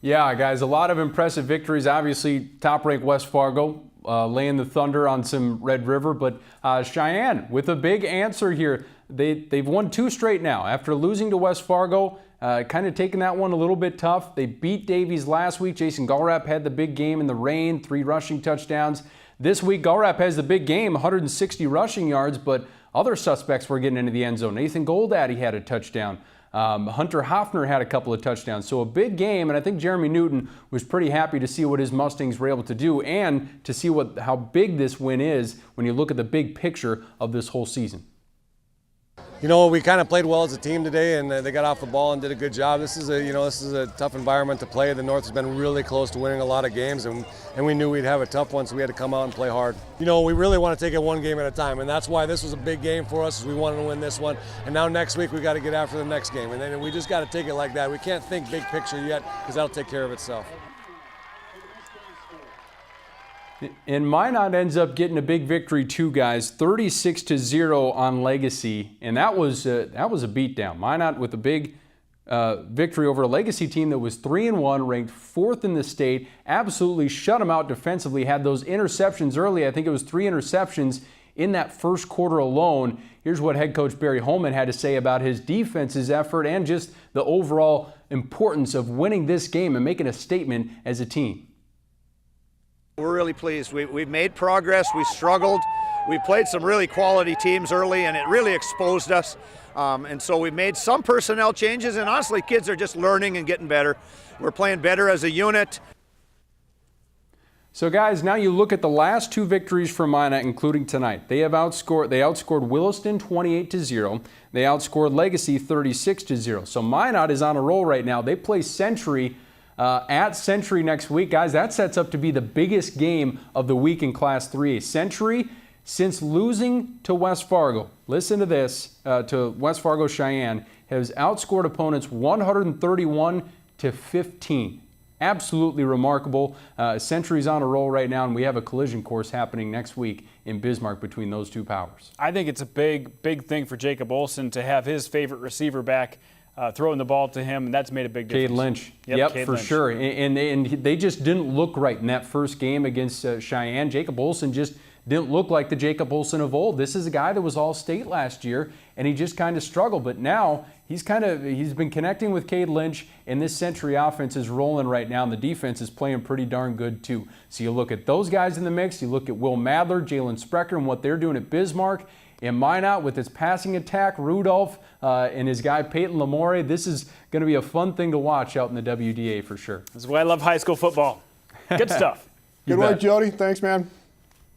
Yeah, guys, a lot of impressive victories. Obviously, top-ranked West Fargo laying the thunder on some Red River, but Cheyenne with a big answer here. They've won 2 straight now. After losing to West Fargo, kind of taking that one a little bit tough. They beat Davies last week. Jason Gallrap had the big game in the rain, 3 rushing touchdowns. This week, Gallrap has the big game, 160 rushing yards, but other suspects were getting into the end zone. Nathan Goldaddy had a touchdown. Hunter Hoffner had a couple of touchdowns. So a big game, and I think Jeremy Newton was pretty happy to see what his Mustangs were able to do and to see how big this win is when you look at the big picture of this whole season. You know, we kind of played well as a team today, and they got off the ball and did a good job. This is a tough environment to play. The North has been really close to winning a lot of games, and we knew we'd have a tough one, so we had to come out and play hard. You know, we really want to take it one game at a time, and that's why this was a big game for us. We wanted to win this one, and now next week we got to get after the next game, and then we just got to take it like that. We can't think big picture yet, because that'll take care of itself. And Minot ends up getting a big victory too, guys, 36-0 on Legacy, and that was a beatdown. Minot with a big victory over a Legacy team that was 3-1, ranked 4th in the state, absolutely shut them out defensively, had those interceptions early. I think it was 3 interceptions in that first quarter alone. Here's what head coach Barry Holman had to say about his defense's effort and just the overall importance of winning this game and making a statement as a team. We're really pleased. We've made progress. We struggled. We played some really quality teams early, and it really exposed us. And so we made some personnel changes, and honestly, kids are just learning and getting better. We're playing better as a unit. So guys, now you look at the last 2 victories for Minot, including tonight. They outscored Williston 28-0. They outscored Legacy 36-0. So Minot is on a roll right now. They play Century at Century next week. Guys, that sets up to be the biggest game of the week in Class 3A. Century, since losing to West Fargo, listen to this, to West Fargo Cheyenne, has outscored opponents 131-15. Absolutely remarkable. Century's on a roll right now, and we have a collision course happening next week in Bismarck between those 2 powers. I think it's a big thing for Jacob Olson to have his favorite receiver back throwing the ball to him, and that's made a big difference. Cade Lynch. Yep, for Lynch. Sure. And they just didn't look right in that first game against Cheyenne. Jacob Olson just didn't look like the Jacob Olson of old. This is a guy that was all-state last year, and he just kind of struggled. But now he's been connecting with Cade Lynch, and this Century offense is rolling right now, and the defense is playing pretty darn good too. So you look at those guys in the mix, you look at Will Madler, Jalen Sprecher, and what they're doing at Bismarck, in Minot with his passing attack, Rudolph and his guy Peyton Lamore. This is going to be a fun thing to watch out in the WDA for sure. This is why I love high school football. Good stuff. Good work, Jody. Thanks, man.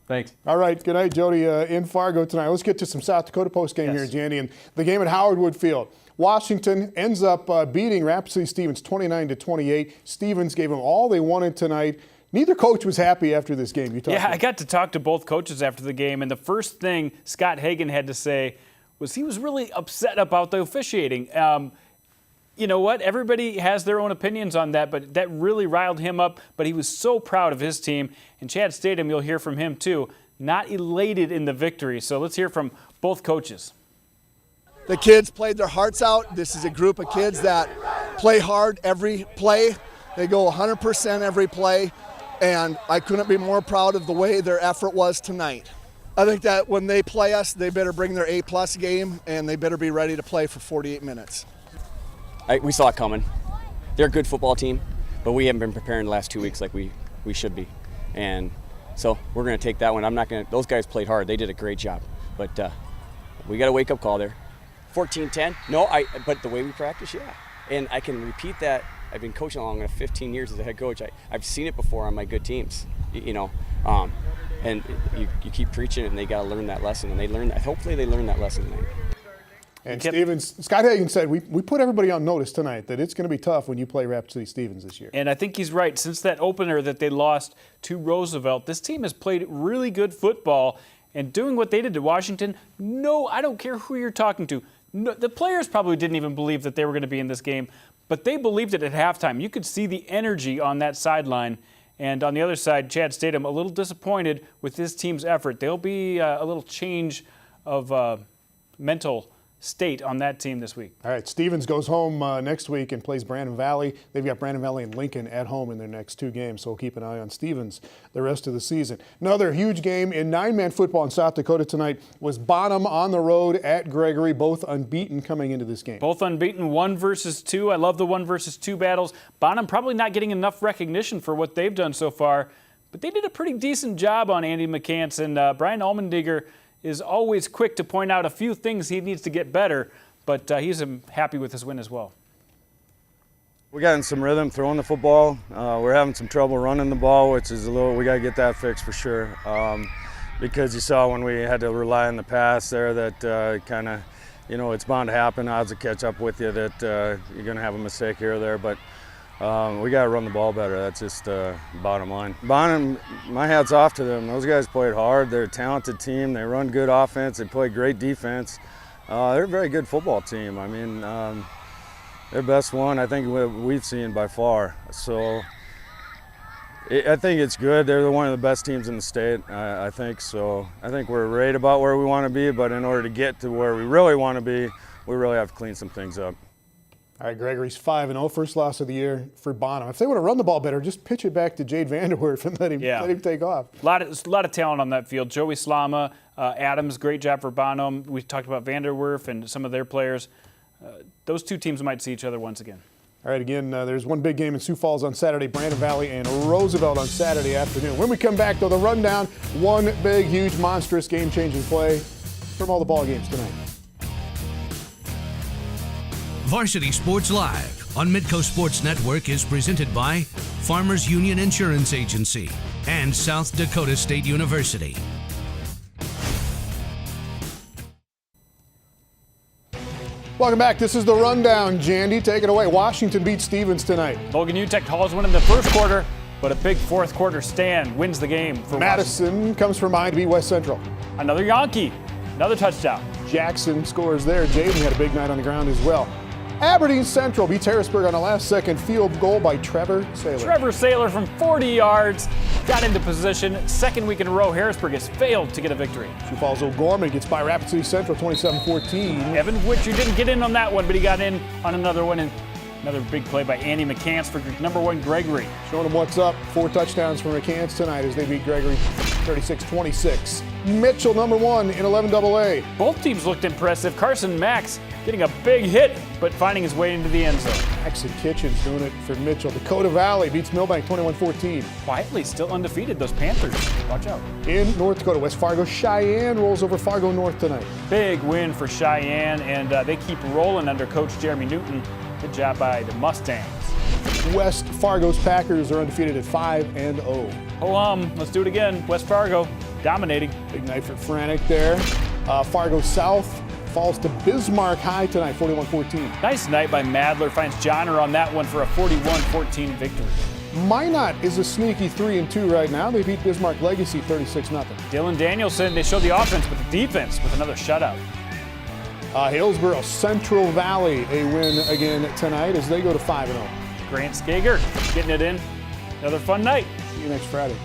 Thanks. All right. Good night, Jody, in Fargo tonight. Let's get to some South Dakota postgame here, Jandy, and the game at Howard Wood Field. Washington ends up beating Rapid City Stevens 29-28. Stevens gave them all they wanted tonight. Neither coach was happy after this game. I got to talk to both coaches after the game, and the first thing Scott Hagan had to say was he was really upset about the officiating. You know what? Everybody has their own opinions on that, but that really riled him up. But he was so proud of his team. And Chad Statham, you'll hear from him too, not elated in the victory. So let's hear from both coaches. The kids played their hearts out. This is a group of kids that play hard every play. They go 100% every play. And I couldn't be more proud of the way their effort was tonight. I think that when they play us, they better bring their A+ game, and they better be ready to play for 48 minutes. We saw it coming. They're a good football team, but we haven't been preparing the last 2 weeks like we should be. And so we're going to take that one. Those guys played hard. They did a great job. But we got a wake-up call there. 14-10? No, but the way we practice, yeah. And I can repeat that. I've been coaching long enough, 15 years as a head coach. I've seen it before on my good teams, and you keep preaching it, and they got to learn that lesson. And they learn that. Hopefully they learn that lesson tonight. And Scott Hagan said, we put everybody on notice tonight that it's going to be tough when you play Rapid City Stevens this year. And I think he's right. Since that opener that they lost to Roosevelt, this team has played really good football. And doing what they did to Washington, no, I don't care who you're talking to. No, the players probably didn't even believe that they were going to be in this game, but they believed it at halftime. You could see the energy on that sideline. And on the other side, Chad Statham, a little disappointed with his team's effort. There'll be a little change of mental state on that team this week. All right, Stevens goes home next week and plays Brandon Valley. They've got Brandon Valley and Lincoln at home in their next 2 games, so we'll keep an eye on Stevens the rest of the season. Another huge game in 9-man football in South Dakota tonight was Bonham on the road at Gregory, both unbeaten coming into this game. Both unbeaten, 1 versus 2. I love the 1 versus 2 battles. Bonham probably not getting enough recognition for what they've done so far, but they did a pretty decent job on Andy McCants, and Brian Allmendinger is always quick to point out a few things he needs to get better, but he's happy with his win as well. We got in some rhythm throwing the football. We're having some trouble running the ball, which is we got to get that fixed for sure. Because you saw when we had to rely on the pass there that kind of, it's bound to happen. Odds will catch up with you that you're going to have a mistake here or there, but we got to run the ball better. That's just bottom line. Bonham, my hat's off to them. Those guys played hard. They're a talented team. They run good offense. They play great defense. They're a very good football team. I mean, their best one, I think, we've seen by far. So I think it's good. They're one of the best teams in the state, I think. So I think we're right about where we want to be, but in order to get to where we really want to be, we really have to clean some things up. All right, Gregory's 5-0, first loss of the year for Bonham. If they want to run the ball better, just pitch it back to Jade Vanderwerf and let him take off. A lot of talent on that field. Joey Slama, Adams, great job for Bonham. We talked about Vanderwerf and some of their players. Those 2 teams might see each other once again. All right, again, there's one big game in Sioux Falls on Saturday, Brandon Valley and Roosevelt on Saturday afternoon. When we come back, though, the rundown, one big, huge, monstrous, game-changing play from all the ball games tonight. Varsity Sports Live on Midco Sports Network is presented by Farmers Union Insurance Agency and South Dakota State University. Welcome back. This is the rundown. Jandy, take it away. Washington beats Stevens tonight. Logan Utech hauls one in the first quarter, but a big fourth quarter stand wins the game for Madison. Washington. Comes from behind to beat West Central. Another Yankee. Another touchdown. Jackson scores there. Jaden had a big night on the ground as well. Aberdeen Central beats Harrisburg on a last-second field goal by Trevor Saylor. Trevor Saylor from 40 yards got into position. Second week in a row, Harrisburg has failed to get a victory. Sioux Falls O'Gorman gets by Rapid City Central 27-14. Evan Witcher didn't get in on that one, but he got in on another one. And another big play by Andy McCants for number 1 Gregory. Showing them what's up. 4 touchdowns for McCants tonight as they beat Gregory 36-26. Mitchell, number 1 in 11AA. Both teams looked impressive. Carson Max getting a big hit, but finding his way into the end zone. Maxon Kitchens doing it for Mitchell. Dakota Valley beats Millbank 21-14. Quietly still undefeated, those Panthers. Watch out. In North Dakota, West Fargo Cheyenne rolls over Fargo North tonight. Big win for Cheyenne, and they keep rolling under Coach Jeremy Newton. Good job by the Mustangs. West Fargo's Packers are undefeated at 5-0. Let's do it again. West Fargo dominating. Big night for Frantic there. Fargo South falls to Bismarck High tonight, 41-14. Nice night by Madler. Finds Johnner on that one for a 41-14 victory. Minot is a sneaky 3-2 right now. They beat Bismarck Legacy 36-0. Dylan Danielson, they show the offense, but the defense with another shutout. Hillsboro Central Valley a win again tonight as they go to 5-0. Grant Skager getting it in. Another fun night. See you next Friday.